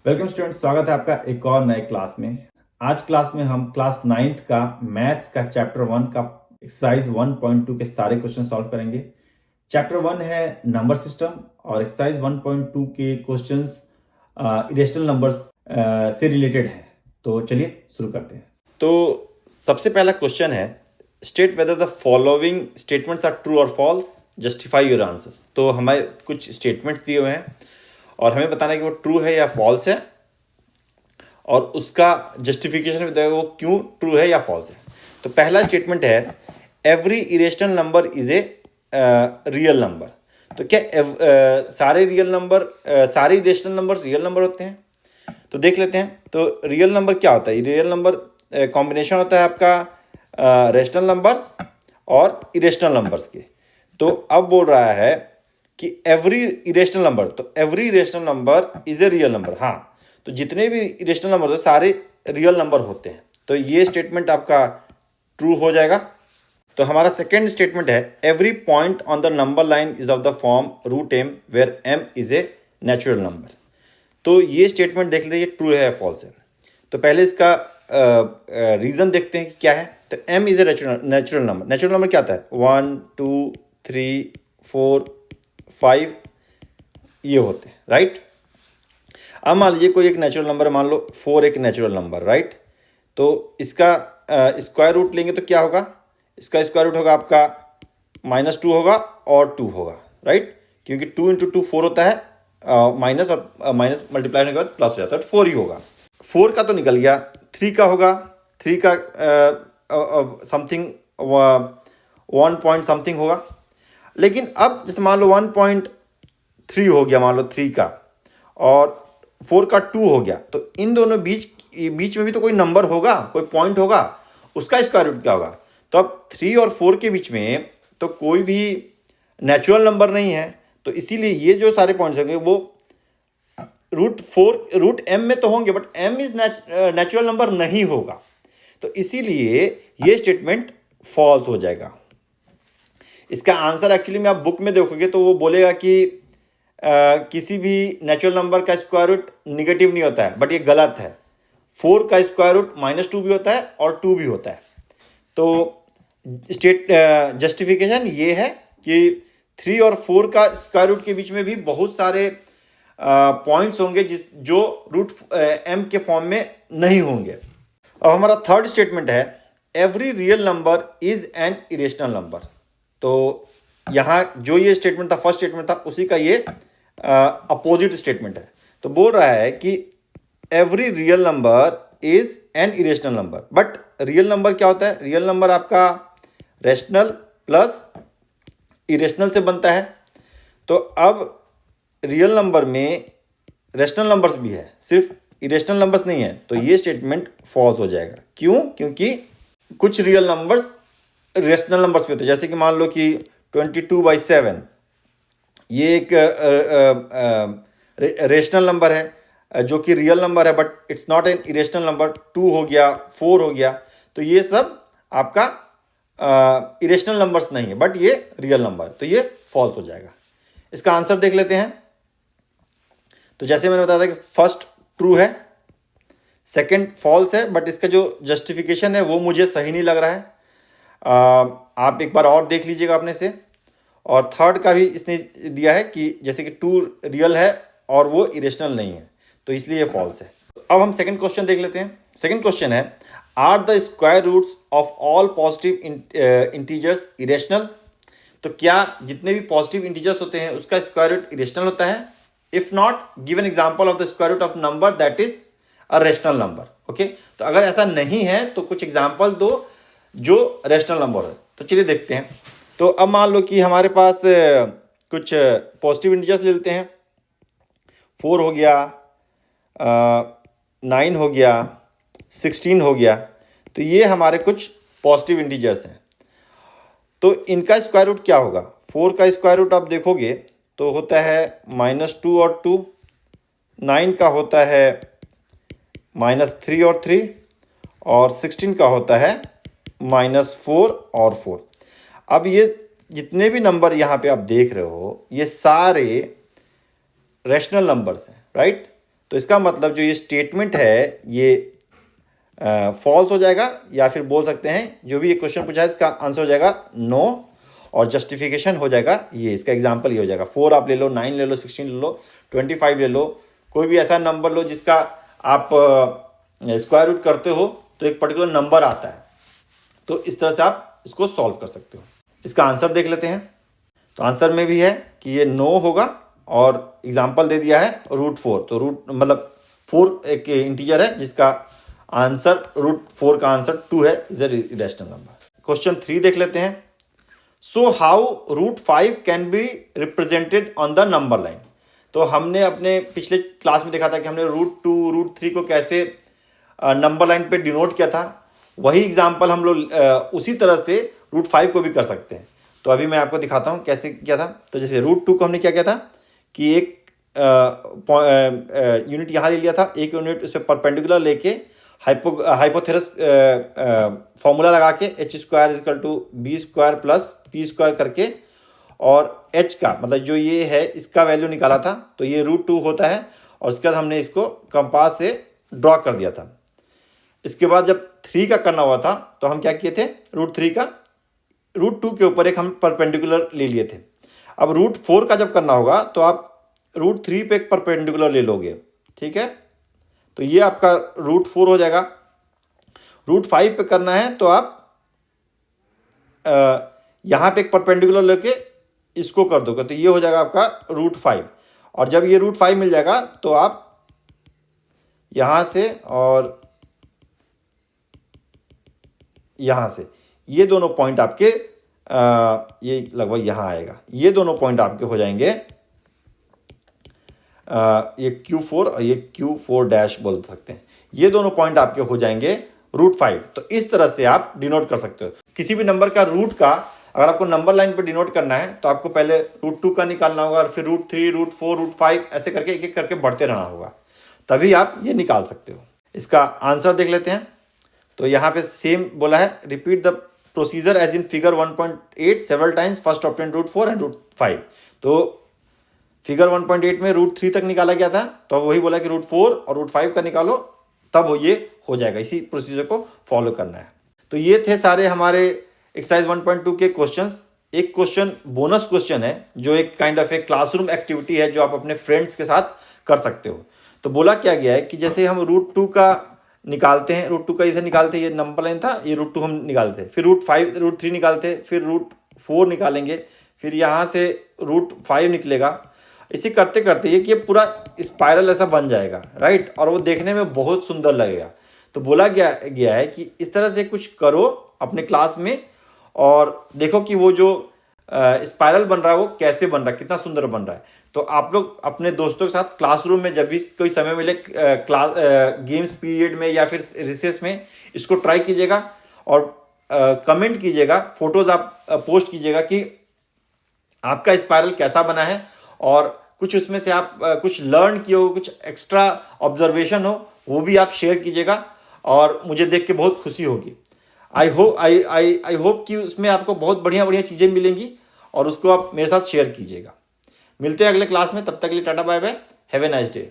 Welcome student, स्वागत है आपका एक और नए क्लास में। आज क्लास में हम क्लास 9th का मैथ्स का चैप्टर 1 का एक्सरसाइज 1.2 के सारे क्वेश्चन सॉल्व करेंगे। चैप्टर 1 है नंबर सिस्टम और एक्सरसाइज 1.2 के क्वेश्चंस इरेशनल नंबर्स से रिलेटेड हैं। तो चलिए शुरू करते हैं। तो सबसे पहला क्वेश्चन है, state whether the following statements are true और फॉल्स, जस्टिफाई योर आंसर्स। तो हमें कुछ स्टेटमेंट्स दिए हुए हैं और हमें बताना है कि वो ट्रू है या फॉल्स है और उसका जस्टिफिकेशन भी देगा वो क्यों ट्रू है या फॉल्स है। तो पहला स्टेटमेंट है, every irrational number is a real number. तो क्या सारे इरेशनल नंबर रियल नंबर होते हैं? तो देख लेते हैं। तो रियल नंबर क्या होता है? रियल नंबर कॉम्बिनेशन होता है आपका रेशनल नंबर्स और इरेशनल नंबर्स के। तो अब बोल रहा है कि एवरी इरेशनल नंबर, तो every irrational number is a real number. हाँ, तो जितने भी इरेशनल नंबर होते हैं सारे रियल नंबर होते हैं। तो ये स्टेटमेंट आपका ट्रू हो जाएगा। तो हमारा सेकेंड स्टेटमेंट है, every point on the number line is of the form root m where m is a natural number. तो ये स्टेटमेंट देख लीजिए ट्रू है या फॉल्स है। तो पहले इसका रीज़न देखते हैं कि क्या है। तो m is a natural number. Natural number क्या होता है? 1 2 3 4 5 ये होते हैं, राइट। अब मान लीजिए कोई एक नेचुरल नंबर है, मान लो 4 एक नेचुरल नंबर, राइट। तो इसका स्क्वायर रूट लेंगे तो क्या होगा? इसका स्क्वायर रूट होगा आपका -2 होगा और 2 होगा, राइट, क्योंकि 2 × 2 4 होता है, माइनस और माइनस मल्टीप्लाई होने के बाद प्लस हो जाता है, तो 4 ही होगा। 4 का तो निकल गया, 3 का होगा, 3 का समथिंग 1 पॉइंट समथिंग होगा। लेकिन अब जैसे मान लो 1.3 हो गया, मान लो 3 का, और 4 का 2 हो गया, तो इन दोनों बीच में भी तो कोई नंबर होगा, कोई पॉइंट होगा, उसका स्क्वायर रूट क्या होगा? तो अब 3 और 4 के बीच में तो कोई भी नेचुरल नंबर नहीं है, तो इसीलिए ये जो सारे पॉइंट्स होंगे वो रूट एम में तो होंगे, but m is natural number नहीं होगा। तो इसीलिए ये स्टेटमेंट फॉल्स हो जाएगा। इसका आंसर एक्चुअली में आप बुक में देखोगे तो वो बोलेगा कि किसी भी नेचुरल नंबर का स्क्वायर रूट निगेटिव नहीं होता है, बट ये गलत है। 4 का स्क्वायर रूट -2 भी होता है और 2 भी होता है। तो जस्टिफिकेशन ये है कि 3 और 4 का स्क्वायर रूट के बीच में भी बहुत सारे पॉइंट्स होंगे जो रूट एम के फॉर्म में नहीं होंगे। अब हमारा थर्ड स्टेटमेंट है, every real number is an irrational number. तो यहाँ जो ये स्टेटमेंट था, फर्स्ट स्टेटमेंट था, उसी का ये अपोजिट स्टेटमेंट है। तो बोल रहा है कि every real number is an irrational number. But real number क्या होता है? रियल नंबर आपका रेशनल प्लस इरेशनल से बनता है। तो अब रियल नंबर में रेशनल नंबर्स भी है, सिर्फ इरेशनल नंबर्स नहीं है। तो ये स्टेटमेंट फॉल्स हो जाएगा। क्यों? क्योंकि कुछ रियल नंबर्स रेशनल नंबर्स भी होते हैं, जैसे कि मान लो कि 22/7 ये एक रेशनल नंबर है जो कि रियल नंबर है, but it's not an irrational number. 2 हो गया, 4 हो गया, तो ये सब आपका इरेशनल नंबर्स नहीं है, बट ये रियल नंबर, तो ये फॉल्स हो जाएगा। इसका आंसर देख लेते हैं। तो जैसे मैंने बताया था कि फर्स्ट ट्रू है, सेकंड फॉल्स है, बट इसका जो जस्टिफिकेशन है वो मुझे सही नहीं लग रहा है। आप एक बार और देख लीजिएगा अपने से। और थर्ड का भी इसने दिया है कि जैसे कि 2 रियल है और वो इरेशनल नहीं है, तो इसलिए ये फॉल्स है। अब हम सेकंड क्वेश्चन देख लेते हैं। सेकंड क्वेश्चन है, are the square roots of all positive integers irrational? तो क्या जितने भी पॉजिटिव इंटीजर्स होते हैं उसका स्क्वायर रूट इरेशनल होता है? If not, give an example of the square root of number that is a rational number. Okay, तो अगर ऐसा नहीं है तो कुछ एग्जांपल दो जो रेशनल नंबर है। तो चलिए देखते हैं। तो अब मान लो कि हमारे पास कुछ पॉजिटिव इंटीजर्स ले लेते हैं। 4 हो गया, 9 हो गया, 16 हो गया। तो ये हमारे कुछ पॉजिटिव इंटीजर्स हैं। तो इनका स्क्वायर रूट क्या होगा? 4 का स्क्वायर रूट आप देखोगे तो होता है -2 और 2। 9 का होता है -3 और 3, और 16 का होता है -4 और 4। अब ये जितने भी नंबर यहाँ पे आप देख रहे हो ये सारे रेशनल नंबर्स हैं, राइट। तो इसका मतलब जो ये स्टेटमेंट है ये फॉल्स हो जाएगा, या फिर बोल सकते हैं जो भी ये क्वेश्चन पूछा है इसका आंसर हो जाएगा नो, और जस्टिफिकेशन हो जाएगा ये, इसका एग्जाम्पल ये हो जाएगा 4 आप ले लो, 9 ले लो, 16 ले लो, 25 ले लो, कोई भी ऐसा नंबर लो जिसका आप स्क्वायर रूट करते हो तो एक पर्टिकुलर नंबर आता है, तो इस तरह से आप इसको सॉल्व कर सकते हो। इसका आंसर देख लेते हैं। तो आंसर में भी है कि ये नो होगा, और एग्जाम्पल दे दिया है √4, तो रूट मतलब 4 एक इंटीजर है जिसका आंसर √4 का आंसर 2 है, is a irrational number. Question 3 देख लेते हैं। So how √5 can be represented on the number line. तो हमने अपने पिछले क्लास में देखा था कि हमने √2 √3 को कैसे नंबर लाइन पे डिनोट किया था, वही एग्जाम्पल हम लोग उसी तरह से √5 को भी कर सकते हैं। तो अभी मैं आपको दिखाता हूँ कैसे किया था। तो जैसे √2 को हमने क्या किया था कि एक यूनिट यहाँ ले लिया था, एक यूनिट उस पर परपेंडिकुलर लेके हाइपोथेरस फॉर्मूला लगा के h² = b² + p² करके, और h का मतलब जो ये है इसका वैल्यू निकाला था, तो ये √2 होता है, और उसके बाद हमने इसको कंपास से ड्रॉ कर दिया था। इसके बाद जब 3 का करना हुआ था तो हम क्या किए थे, √3 का √2 के ऊपर एक हम परपेंडिकुलर ले लिए थे। अब √4 का जब करना होगा तो आप √3 पे एक परपेंडिकुलर ले लोगे, ठीक है। तो ये आपका √4 हो जाएगा। √5 पे करना है तो आप यहाँ पे एक परपेंडिकुलर लेके इसको कर दोगे, तो ये हो जाएगा आपका √5। और जब ये √5 मिल जाएगा तो आप यहाँ से और यहाँ से ये दोनों पॉइंट आपके ये लगभग यहाँ आएगा, ये दोनों पॉइंट आपके हो जाएंगे ये Q4 और ये Q4- बोल सकते हैं, ये दोनों पॉइंट आपके हो जाएंगे √5। तो इस तरह से आप डिनोट कर सकते हो किसी भी नंबर का रूट का। अगर आपको नंबर लाइन पे डिनोट करना है तो आपको पहले √2 का निकालना होगा, और फिर √3 √4 √5 ऐसे करके एक एक करके बढ़ते रहना होगा, तभी आप ये निकाल सकते हो। इसका आंसर देख लेते हैं। तो यहाँ पे सेम बोला है, repeat the procedure as in figure 1.8 several times, first obtain √4 and √5। तो फिगर 1.8 में √3 तक निकाला गया था, तो अब वही बोला कि √4 और √5 का निकालो, तब ये हो जाएगा। इसी प्रोसीजर को फॉलो करना है। तो ये थे सारे हमारे एक्सरसाइज 1.2 के क्वेश्चंस। एक क्वेश्चन बोनस क्वेश्चन है जो एक काइंड ऑफ एक क्लासरूम एक्टिविटी है जो आप अपने फ्रेंड्स के साथ कर सकते हो। तो बोला क्या गया है कि जैसे हम √2 का निकालते हैं, √2 का इसे निकालते हैं, ये नंबर लाइन था, ये √2 हम निकालते हैं, फिर √5 √3 निकालते हैं, फिर √4 निकालेंगे, फिर यहाँ से √5 निकलेगा। इसे करते करते ये कि पूरा स्पाइरल ऐसा बन जाएगा, राइट, और वो देखने में बहुत सुंदर लगेगा। तो बोला गया है कि इस तरह से कुछ करो अपने क्लास में, और देखो कि वो जो स्पाइरल बन रहा है वो कैसे बन रहा है, कितना सुंदर बन रहा है। तो आप लोग अपने दोस्तों के साथ क्लासरूम में जब भी कोई समय मिले क्लास गेम्स पीरियड में या फिर रिसेस में इसको ट्राई कीजिएगा, और कमेंट कीजिएगा, फोटोज आप पोस्ट कीजिएगा कि आपका स्पाइरल कैसा बना है, और कुछ उसमें से आप कुछ लर्न किए हो, कुछ एक्स्ट्रा ऑब्जर्वेशन हो, वो भी आप शेयर कीजिएगा, और मुझे देख के बहुत खुशी होगी। आई होप कि उसमें आपको बहुत बढ़िया बढ़िया चीज़ें मिलेंगी, और उसको आप मेरे साथ शेयर कीजिएगा। मिलते हैं अगले क्लास में, तब तक के लिए tata bye bye, have a nice day.